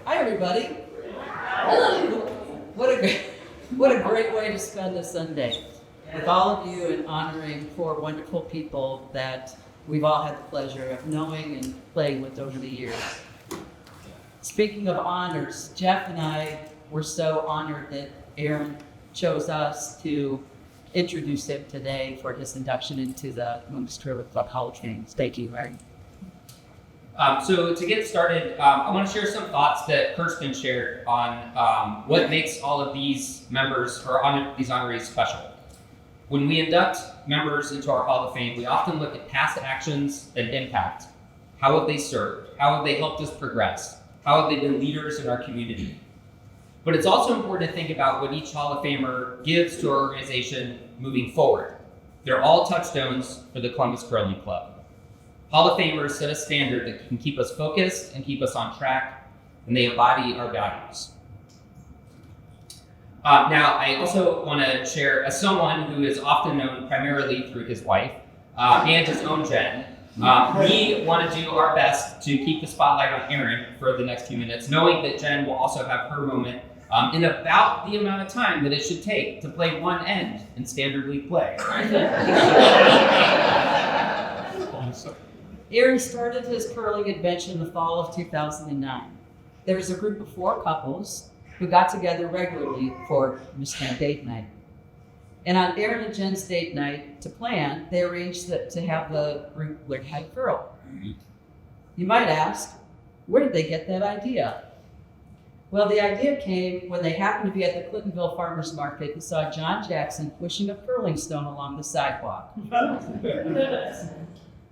Hi, everybody. What a great way to spend a Sunday with all of you and honoring four wonderful people that we've all had the pleasure of knowing and playing with over the years. Speaking of honors, Jeff and I were so honored that Aaron chose us to introduce him today for his induction into the Columbus Trail Club Hall of Fame. Thank you, Aaron. So to get started, I want to share some thoughts that Kirsten shared on what makes all of these members or these honorees special. When we induct members into our Hall of Fame, we often look at past actions and impact. How have they served? How have they helped us progress? How have they been leaders in our community? But it's also important to think about what each Hall of Famer gives to our organization moving forward. They're all touchstones for the Columbus Curling Club. Hall of Famers set a standard that can keep us focused and keep us on track, and they embody our values. Now, I also want to share, as someone who is often known primarily through his wife and his own Jen, we want to do our best to keep the spotlight on Aaron for the next few minutes, knowing that Jen will also have her moment in about the amount of time that it should take to play one end in standard league play. Aaron started his curling adventure in the fall of 2009. There was a group of four couples who got together regularly for Michigan date night. And on Aaron and Jen's date night to plan, they arranged to have the group learn how to curl. You might ask, where did they get that idea? Well, the idea came when they happened to be at the Clintonville Farmers Market and saw John Jackson pushing a curling stone along the sidewalk.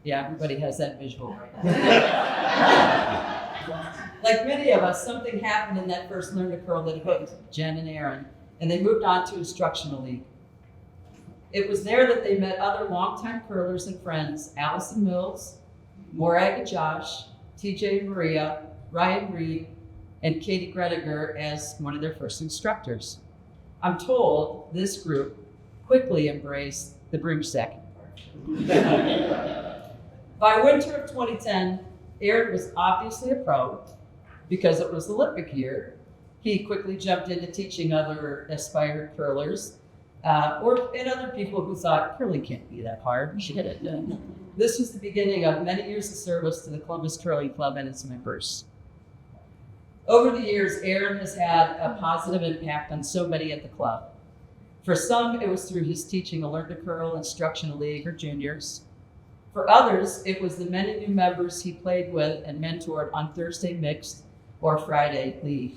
Yeah, everybody has that visual right now. Like many of us, something happened in that first Learn to Curl that hooked Jen and Aaron, and they moved on to Instructional League. It was there that they met other longtime curlers and friends, Allison Mills, Morag and Josh, TJ and Maria, Ryan Reed, and Katie Greniger as one of their first instructors. I'm told this group quickly embraced the broomstick. By winter of 2010, Aaron was obviously a pro because it was Olympic year. He quickly jumped into teaching other aspired curlers and other people who thought curling can't be that hard. We should get it done. This was the beginning of many years of service to the Columbus Curling Club and its members. Over the years, Aaron has had a positive impact on so many at the club. For some, it was through his teaching a Learn to Curl Instructional League or juniors. For others, it was the many new members he played with and mentored on Thursday Mixed or Friday League.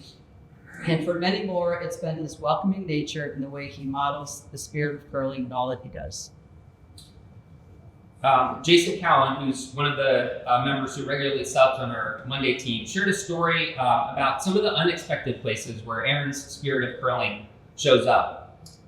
And for many more, it's been his welcoming nature and the way he models the spirit of curling in all that he does. Jason Cowan, who's one of the members who regularly subs on our Monday team, shared a story about some of the unexpected places where Aaron's spirit of curling shows up.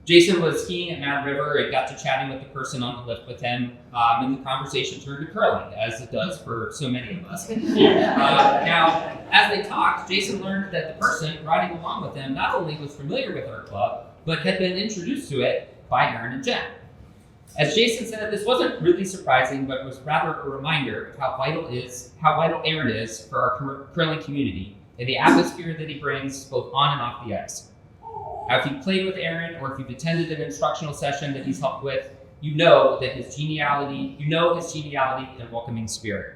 Jason was skiing at Mad River and got to chatting with the person on the lift with him, and the conversation turned to curling, as it does for so many of us. Now, as they talked, Jason learned that the person riding along with him not only was familiar with our club, but had been introduced to it by Aaron and Jen. As Jason said, this wasn't really surprising, but was rather a reminder of how vital Aaron is for our curling community and the atmosphere that he brings both on and off the ice. Now, if you've played with Aaron or if you've attended an instructional session that he's helped with, you know his geniality and welcoming spirit.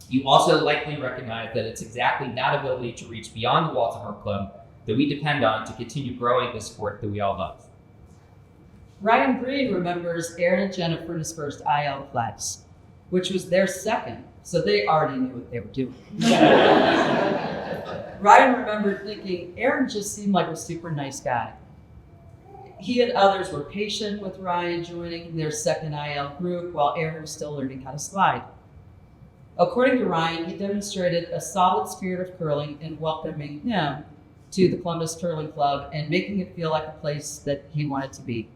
You also likely recognize that it's exactly that ability to reach beyond the walls of our club that we depend on to continue growing this sport that we all love. Ryan Green remembers Aaron and Jennifer in his first IL class, which was their second, so they already knew what they were doing. Ryan remembered thinking Aaron just seemed like a super nice guy. He and others were patient with Ryan joining their second IL group while Aaron was still learning how to slide. According to Ryan, he demonstrated a solid spirit of curling and welcoming him to the Columbus Curling Club and making it feel like a place that he wanted to be.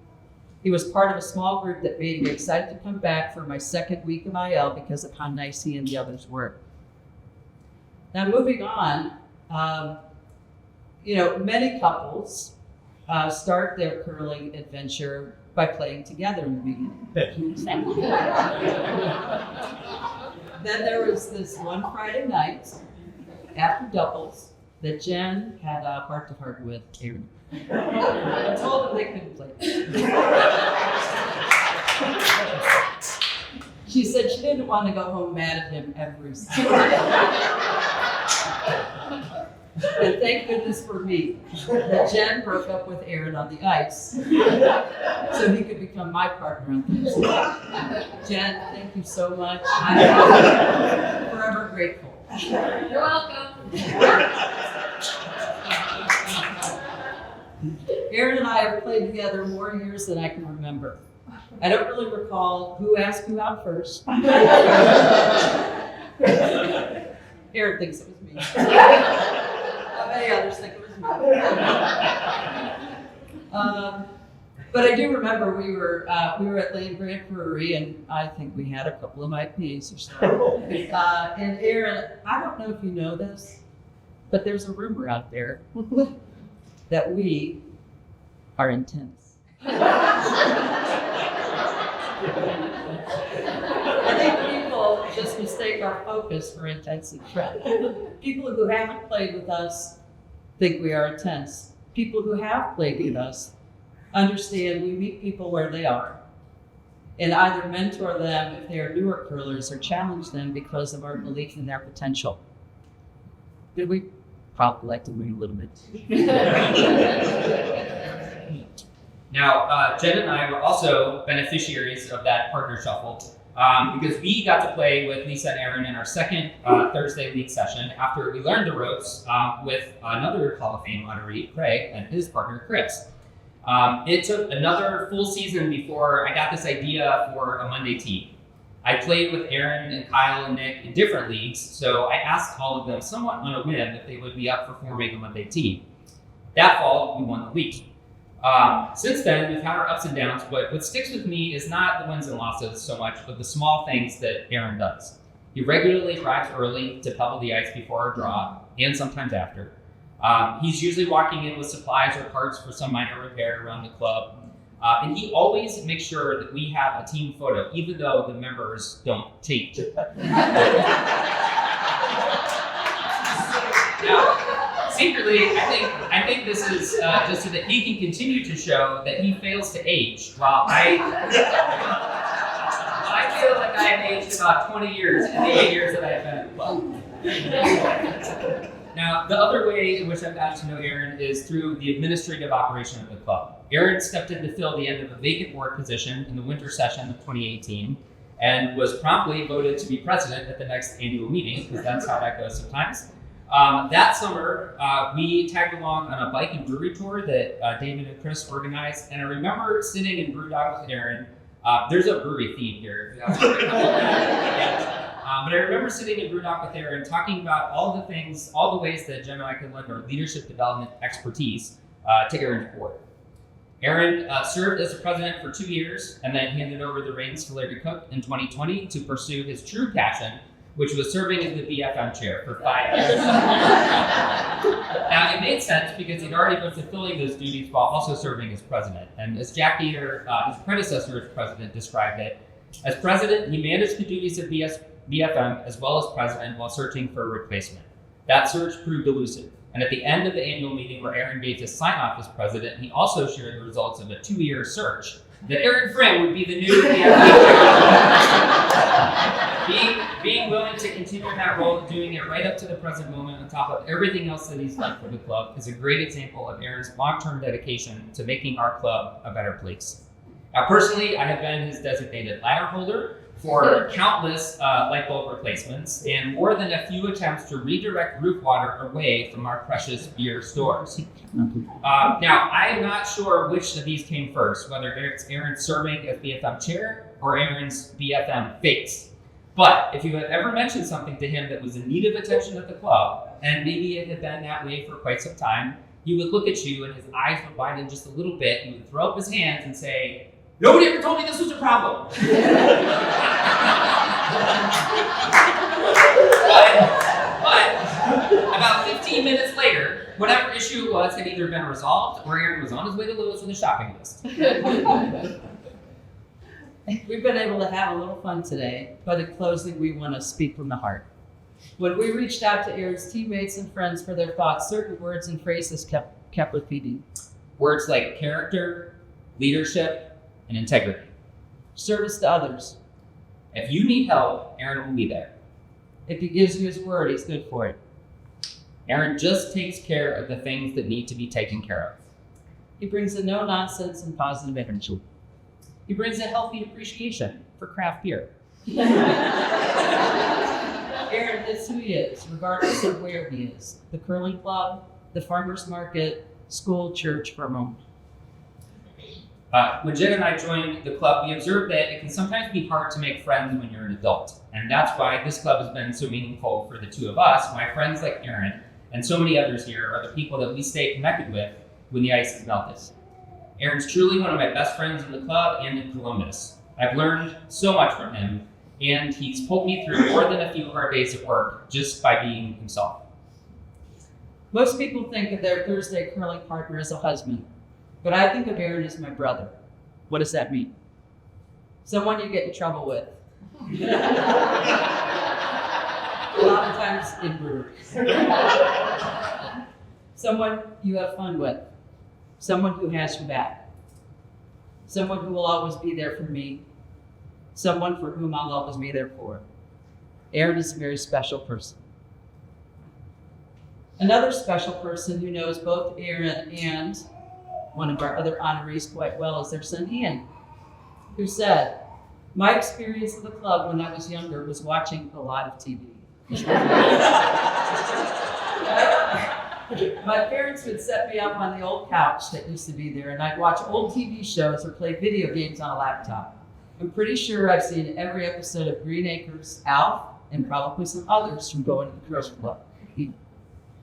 He was part of a small group that made me excited to come back for my second week of IL because of how nice he and the others were. Now, moving on, many couples start their curling adventure by playing together in the beginning. Then there was this one Friday night, after doubles that Jen had a heart-to-heart with Aaron. I told them they couldn't play. She said she didn't want to go home mad at him every Sunday. And thank goodness for me that Jen broke up with Aaron on the ice so he could become my partner on Thursday. Jen, thank you so much. I'm forever grateful. You're welcome. Aaron and I have played together more years than I can remember. I don't really recall who asked who out first. Aaron thinks it was me. Many others think it was me. But I do remember we were at Land Grant Brewery, and I think we had a couple of IPAs or so. And Aaron, I don't know if you know this, but there's a rumor out there that we are intense. I think people just mistake our focus for intense and threat. People who haven't played with us think we are intense. People who have played with us understand we meet people where they are and either mentor them if they are newer curlers or challenge them because of our belief in their potential. Did we probably like to win a little bit? Now, Jen and I were also beneficiaries of that partner shuffle because we got to play with Lisa and Aaron in our second Thursday league session after we learned the ropes with another Hall of Fame honoree, Craig, and his partner, Chris. It took another full season before I got this idea for a Monday team. I played with Aaron and Kyle and Nick in different leagues, so I asked all of them somewhat on a whim if they would be up for forming a Monday team. That fall, we won the league. Since then, we've had our ups and downs, but what sticks with me is not the wins and losses so much, but the small things that Aaron does. He regularly arrives early to pebble the ice before our draw, and sometimes after. He's usually walking in with supplies or parts for some minor repair around the club. And he always makes sure that we have a team photo, even though the members don't change. Now, secretly, I think this is just so that he can continue to show that he fails to age, while I feel like I have aged about 20 years in the 8 years that I have been at the club. Now, the other way in which I've gotten to know Aaron is through the administrative operation of the club. Aaron stepped in to fill the end of a vacant board position in the winter session of 2018 and was promptly voted to be president at the next annual meeting, because that's how that goes sometimes. That summer, we tagged along on a bike and brewery tour that David and Chris organized, and I remember sitting in Brewdog with Aaron. There's a brewery theme here. But I remember sitting in Brewdog with Aaron talking about all the ways that Jen and I could lend our leadership development expertise to Aaron's board. Aaron served as the president for 2 years and then handed over the reins to Larry Cook in 2020 to pursue his true passion, which was serving as the BFM chair for 5 years. Now, it made sense because he'd already been fulfilling those duties while also serving as president. And as Jack Dieter, his predecessor as president, described it, as president, he managed the duties of BFM as well as president while searching for a replacement. That search proved elusive. And at the end of the annual meeting where Aaron gave his sign-off as president, he also shared the results of a 2-year search that Aaron Frim would be the new BFM chair. Being willing to continue in that role, doing it right up to the present moment on top of everything else that he's done for the club is a great example of Aaron's long-term dedication to making our club a better place. Now, personally, I have been his designated ladder holder for countless light bulb replacements and more than a few attempts to redirect roof water away from our precious beer stores. Now, I am not sure which of these came first, whether it's Aaron serving as BFM chair or Aaron's BFM face. But if you have ever mentioned something to him that was in need of attention at the club, and maybe it had been that way for quite some time, he would look at you and his eyes would widen just a little bit. He would throw up his hands and say, "Nobody ever told me this was a problem." but about 15 minutes later, whatever issue it was had either been resolved or Aaron was on his way to Lewis with a shopping list. We've been able to have a little fun today, but in closing, we want to speak from the heart. When we reached out to Aaron's teammates and friends for their thoughts, certain words and phrases kept repeating. Words like character, leadership, and integrity. Service to others. If you need help, Aaron will be there. If he gives you his word, he's good for it. Aaron just takes care of the things that need to be taken care of. He brings a no-nonsense and positive energy. He brings a healthy appreciation for craft beer. Aaron is who he is, regardless of where he is. The curling club, the farmer's market, school, church, for a moment. When Jen and I joined the club, we observed that it can sometimes be hard to make friends when you're an adult. And that's why this club has been so meaningful for the two of us. My friends like Aaron and so many others here are the people that we stay connected with when the ice is melted. Aaron's truly one of my best friends in the club and in Columbus. I've learned so much from him, and he's pulled me through more than a few hard days at work just by being himself. Most people think of their Thursday curling partner as a husband, but I think of Aaron as my brother. What does that mean? Someone you get in trouble with. A lot of times inward. Someone you have fun with. Someone who has your back. Someone who will always be there for me. Someone for whom I'll always be there for. Aaron is a very special person. Another special person who knows both Aaron and one of our other honorees quite well is their son Ian, who said, "My experience of the club when I was younger was watching a lot of TV." My parents would set me up on the old couch that used to be there, and I'd watch old TV shows or play video games on a laptop. I'm pretty sure I've seen every episode of Green Acres, Alf, and probably some others from going to the curling club.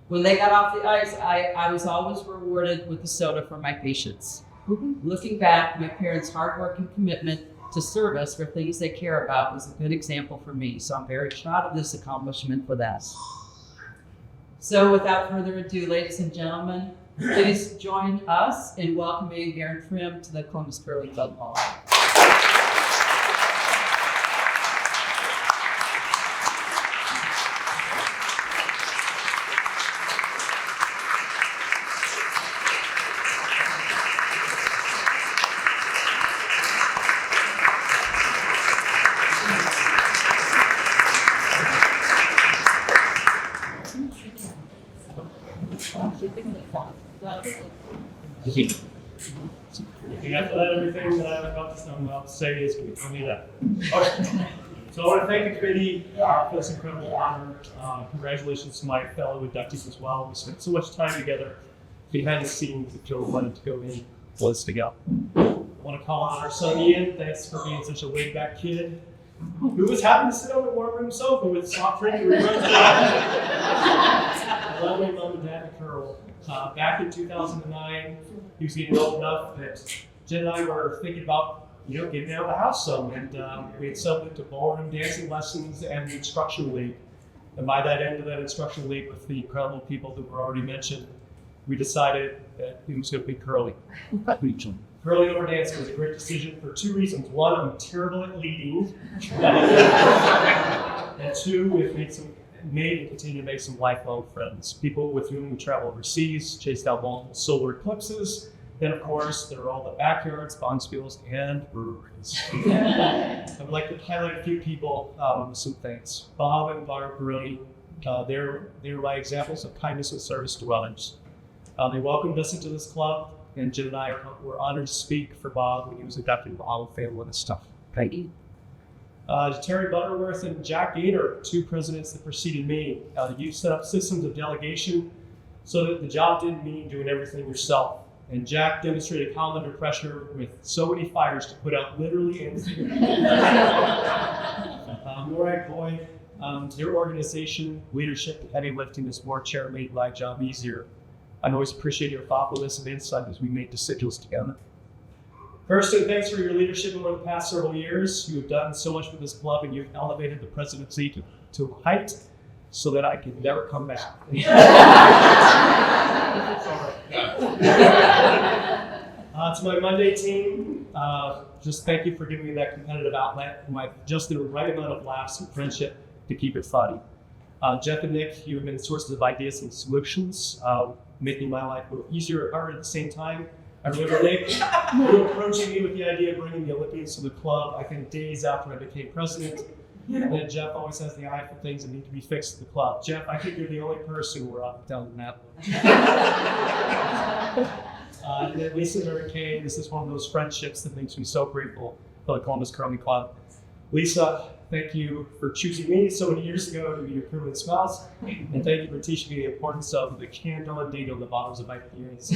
When they got off the ice, I was always rewarded with a soda for my patience. Looking back, my parents' hard work and commitment to service for things they care about was a good example for me, so I'm very proud of this accomplishment for them. So without further ado, ladies and gentlemen, please join us in welcoming Aaron Frim to the Columbus Curling Club Hall. After that, everything that I'm about to say is going to tell me that. Okay. So I want to thank the committee for this incredible honor. Congratulations to my fellow inductees as well. We spent so much time together behind the scenes that Joe wanted to go in was to go. I want to call on our son Ian. Thanks for being such a laid-back kid who was happy to sit on the warm room sofa with soft drink and reruns. I love my mom and dad to curl. Back in 2009, he was getting old enough that Jen and I were thinking about, getting out of the house some, and we had subbed it to ballroom dancing lessons and the instructional league. And by that end of that instructional league, with the incredible people that were already mentioned, we decided that he was going to be curling. Curling over dancing was a great decision for two reasons. One, I'm terrible at leading, and two, we've made and continue to make some lifelong friends. People with whom we travel overseas, chased out multiple solar eclipses. Then, of course, there are all the backyards, bonspiels, and breweries. I would like to highlight a few people with some things. Bob and Barb Baroni, they're my examples of kindness and service to others. They welcomed us into this club, and Jim and I were honored to speak for Bob when he was inducted into the Hall of Fame and stuff. Thank you. Terry Butterworth and Jack Gator, two presidents that preceded me. You set up systems of delegation so that the job didn't mean doing everything yourself. And Jack demonstrated calm under pressure with so many fires to put out literally anything. Morag Boyd, your organization, leadership, and heavy lifting as board chair made my job easier. I always appreciate your thoughtfulness and insight as we made decisions together. Kirsten, thanks for your leadership over the past several years. You have done so much for this club, and you've elevated the presidency to a height so that I can never come back. To my Monday team, just thank you for giving me that competitive outlet, just the right amount of laughs and friendship to keep it funny. Jeff and Nick, you have been sources of ideas and solutions, making my life a little easier or harder at the same time. I remember Nick, you were approaching me with the idea of bringing the Olympians to the club, I think days after I became president. And then Jeff always has the eye for things that need to be fixed at the club. Jeff, I think you're the only person we're up down in that one. And then Lisa and Mary Kay, this is one of those friendships that makes me so grateful for the Columbus Curling Club. Lisa, thank you for choosing me so many years ago to be your permanent spouse. And thank you for teaching me the importance of the candle and date on the bottoms of my PAs.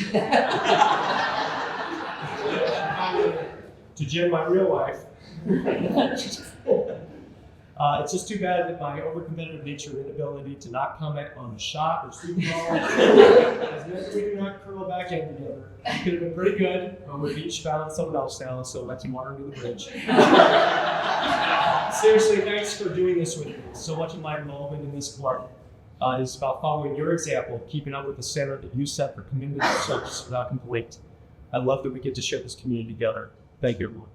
To Jen, my real wife. It's just too bad that my overcompetitive nature and inability to not comment on a shot or super ball has meant that we do not curl back in together. It could have been pretty good, but we've each found someone else now, so let's water under the bridge. Seriously, thanks for doing this with me. So much of my involvement in this club is about following your example, keeping up with the standard that you set for community service without complaint. I love that we get to share this community together. Thank you, everyone.